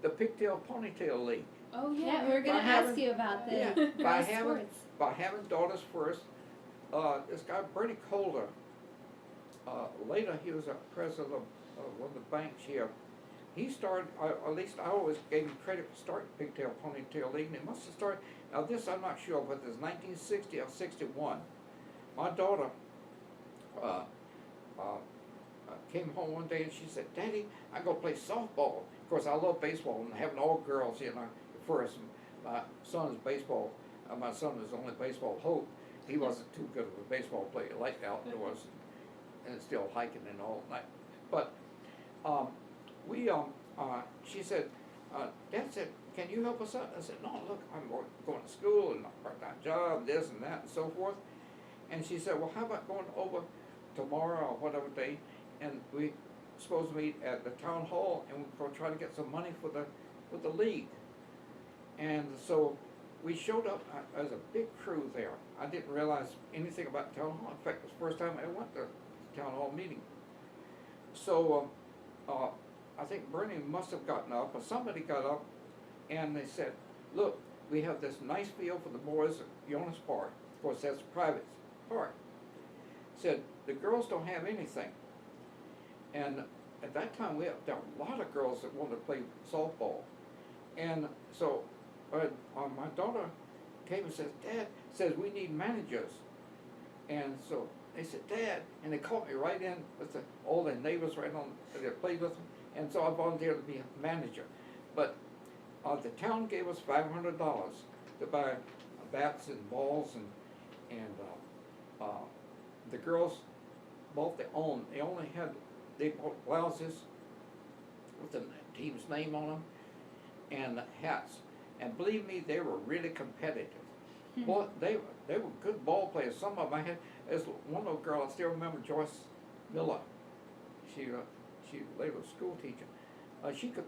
the Pigtail-Ponytail League. Oh yeah, Yeah, we were going to By ask having- you about the Yeah, girls' by having sports. by having daughters first. This guy Bernie Calder. Later, he was a president of one of the banks here. He started, at least I always gave him credit for starting Pigtail-Ponytail League, and it must have started. Now this I'm not sure, but it's 1960 or 61. My daughter came home one day and she said, "Daddy, I go play softball." Of course, I love baseball and having all girls, you know. First, my son is baseball. My son is only baseball hope. He wasn't too good of a baseball player, like outdoors, and still hiking and all night. But she said, Dad said, "Can you help us out?" I said, "No, look, I'm going to school and a part-time job, this and that, and so forth." And she said, "Well, how about going over tomorrow or whatever day, and we supposed to meet at the town hall, and we're going to try to get some money for the league." And so we showed up as a big crew there. I didn't realize anything about the town hall. In fact, it was the first time I went to the town hall meeting. So I think Bernie must have gotten up, or somebody got up, and they said, "Look, we have this nice field for the boys at Yeonas Park." Of course, that's a private park. Said, "The girls don't have anything." And at that time, there were a lot of girls that wanted to play softball. And so my daughter came and says, "Dad," says, "we need managers." And so they said, "Dad," and they called me right in with all the neighbors right on that played with them. And so I volunteered to be a manager. But the town gave us $500 to buy bats and balls, and the girls bought their own. They bought blouses with the team's name on them and hats. And believe me, they were really competitive. Boy, they were good ball players. Some of them there's one little girl, I still remember, Joyce Miller. She later was a school teacher. She could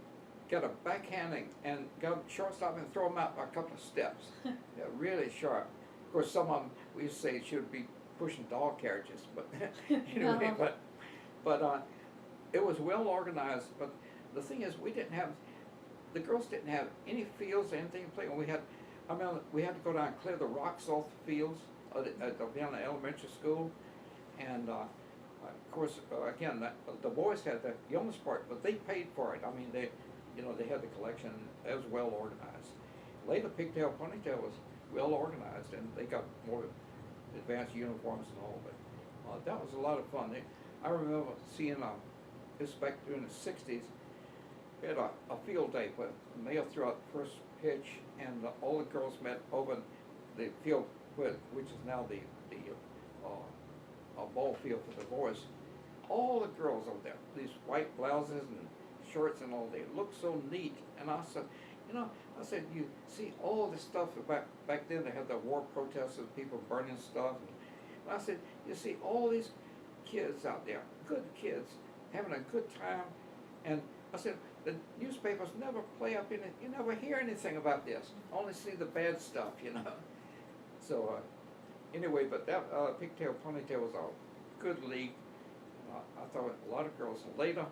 get a backhanding and go shortstop and throw them out by a couple of steps. They're really sharp. Of course, some of them, we used to say she would be pushing dog carriages, but anyway, but it was well organized. But the thing is, the girls didn't have any fields or anything to play on. We had to go down and clear the rocks off the fields at the Vienna Elementary School, and of course, again, the boys had the Yeonas Park, but they paid for it. I mean, they had the collection. It was well organized. Later, Pigtail-Ponytail was well organized, and they got more advanced uniforms and all. But that was a lot of fun. I remember seeing this back during the '60s. We had a field day where the male threw out the first pitch, and all the girls met over the field, which is now the ball field for the boys. All the girls over there, these white blouses and shorts and all, they looked so neat. And I said, you see all this stuff back then. They had the war protests and people burning stuff. And I said, you see all these kids out there, good kids, having a good time. And I said, the newspapers never play up in it. You never hear anything about this. Only see the bad stuff, you know. So anyway, but that Pigtail-Ponytail was a good league. I thought a lot of girls. Later,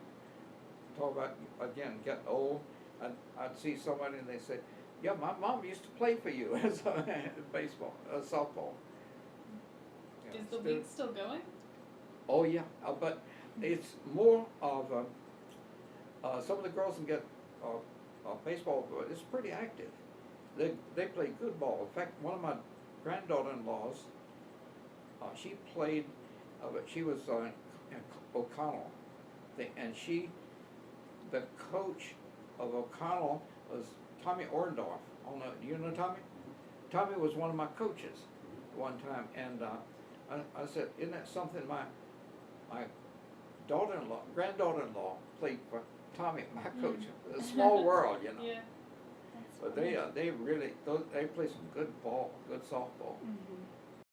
talk about, again, getting old, I'd see somebody and they say, "Yeah, my mom used to play for you as baseball, softball." Is the league still going? Oh yeah, but it's more of some of the girls can get baseball, but it's pretty active. They play good ball. In fact, one of my granddaughter-in-laws, she played, but she was O'Connell, and the coach of O'Connell was Tommy Orndorff. Do you know Tommy? Tommy was one of my coaches one time, and I said, "Isn't that something?" My granddaughter-in-law played for Tommy, my coach. It's a small world, you know. Yeah. But they really, they play some good ball, good softball. Mm-hmm.